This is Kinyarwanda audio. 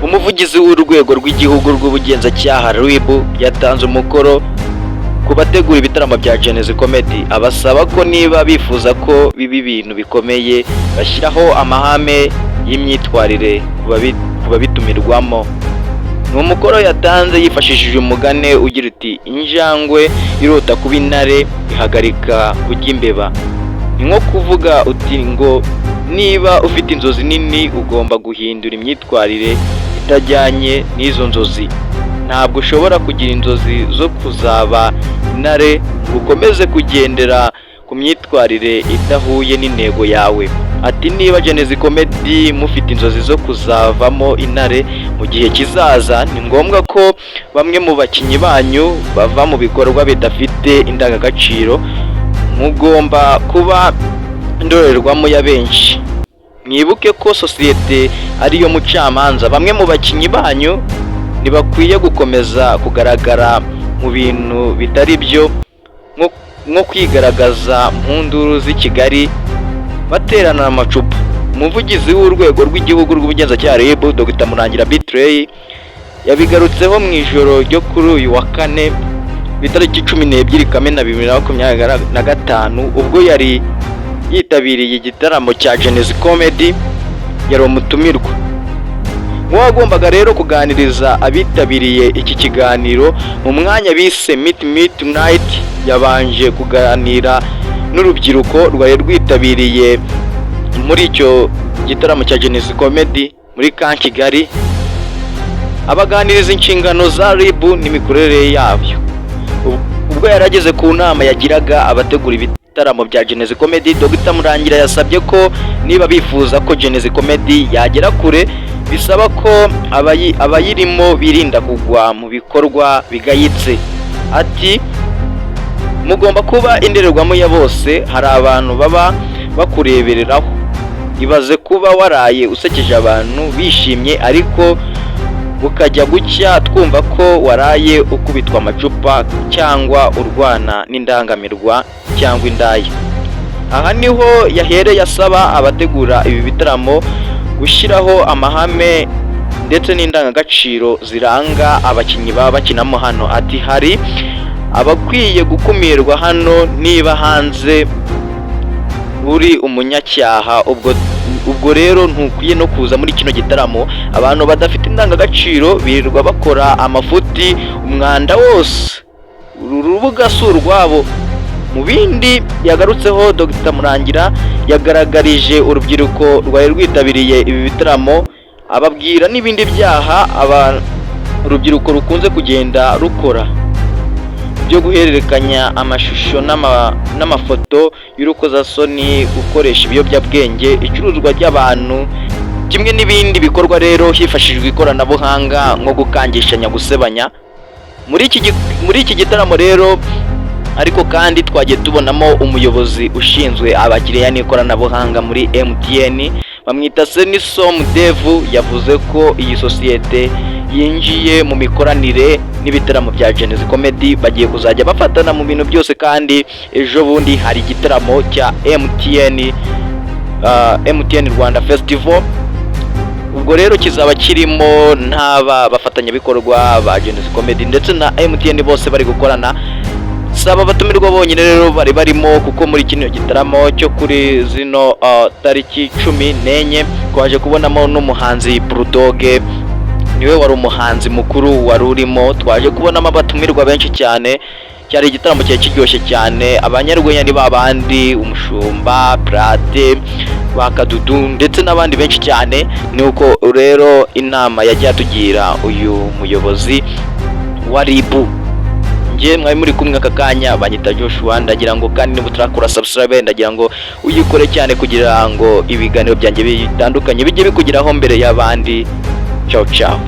Umuvugizi w'urwego rw'igihugu rw'ubugenzacyaha RIB yatanze umukoro ku bategura ibitaramo bya Genesis Comedy, abasaba ko niba bifuza ko biba ibintu bikomeye bashyiraho amahame y'imyitwarire ku babitumirwamo. Ni umukoro yatanze yifashishije umugani ugira uti injangwe irota kuba intare ihagarika kurya imbeba. Ni nko kuvuga uti ngo niba ufite inzozi nini ugomba guhindura imyitwarire itajyanye n'izo nzozi. Ntabwo ushobora kugira inzozi zo kuzaba intare ngo ukomeze kugendera ku myitwarire idahuye n'intego yawe. Ati niba Genesis Comedy mufite inzozi zo kuzavamo intare mu gihe kizaza, ni ngombwa ko bamwe mu bakinnyi banyu bava mu bikorwa bidafite indangagaciro. Mugomba kuba indorerwamo ya benshi. Mwibuke ko sosiyete ariyo mucamanza. Bamwe mu bakinnyi banyu ntibakwiye gukomeza kugaragara mu bintu bitari byo, nko kwigaragaza mu nduru z'i Kigali baterana amacupa. Umuvugizi w'urwego rw'igihugu rw'ubugenzacyaha RIB Dr Murangira Bitrey yabigarutseho mu ijoro ryo kuri uyu wa kane ku itariki 12 Kamena 2025 ubwo yari yitabiriye igitaramo cya Genesis Comedy. Yari umutumirwa wagombaga rero kuganiriza abitabiriye iki kiganiro. Mu mwanya bise Meet Night yabanje kuganira n'urubyiruko rwari rwitabiriye muri icyo gitaramo cya Genesis Comedy muri Camp Kigali, abaganiriza inshingano za RIB n'imikorere yabyo. Ubwo yarageze ku nama yagiraga abategura ibitaramo bya Genesis Comedy, Dr Murangira yasabye ko niba bifuza ko Genesis Comedy yagera kure, bisaba ko abayirimo birinda kugwa mu bikorwa bigayitse. Ati mugomba kuba indorerwamo ya bose. Hari abantu baba bakurebereraho. Ibaze kuba waraye usekeje abantu bishimye, ariko bukajya gucya twumva ko waraye ukubitwa amacupa cyangwa urwana n'indangamirwa cyangwa indaya. Aha niho yahereye asaba abategura ibi bitaramo gushyiraho amahame ndetse n'indangagaciro ziranga abakinnyi baba bakinamo hano. Ati hari abakwiye gukumirwa hano. Niba hanze uri umunyacyaha, ubwo rero ntukwiye no kuza muri kino gitaramo. Abantu badafite indangagaciro birirwa bakora amafuti, umwanda wose. Uru rubuga si urwabo. Mu bindi yagarutseho, Dr Murangira yagaragarije urubyiruko rwari rwitabiriye ibi bitaramo, ababwira n'ibindi byaha urubyiruko rukunze kugenda rukora byo guhererekanya amashusho n'amafoto y'urukozasoni, gukoresha ibiyobyabwenge, icuruzwa ry'abantu, kimwe n'ibindi bikorwa rero hifashishijwe ikoranabuhanga nko gukangishanya, gusebanya. Muri iki gitaramo rero ariko kandi twagiye tubonamo umuyobozi ushinzwe abakiriya n'ikoranabuhanga muri MTN, bamwita Senisom Dev. Yavuze ko iyi sosiyete yinjiye mu mikoranire n'ibitaramo bya Genesis Comedy, bagiye kuzajya bafatana mu bintu byose. Kandi ejo bundi hari igitaramo cya MTN Rwanda Festival, ubwo rero kizaba kirimo n'aba bafatanyabikorwa ba Genesis Comedy ndetse na MTN bose bari gukorana. Saba abatumirwa bonyine rero bari barimo, kuko muri kino gitaramo cyo kuri zino tariki 14 twaje kubonamo n'umuhanzi Bulldog, niwe wari umuhanzi mukuru wari urimo. Twaje kubonamo abatumirwa benshi cyane. Cyari igitaramo cyari kiryoshye cyane. Abanyarwenya ni babandi Umushumba, Plate, Bakadudu ndetse n'abandi benshi cyane. Nuko rero inama yagiye atugira uyu muyobozi wa RIB. Ngiye mwari muri kumwe aka kanya, banyita Joshua. Ndagira ngo kandi niba utarakora subscribe, ndagira ngo uyikore cyane kugira ngo ibiganiro byanjye bitandukanye bijye bikugeraho mbere y'abandi. Ciao ciao.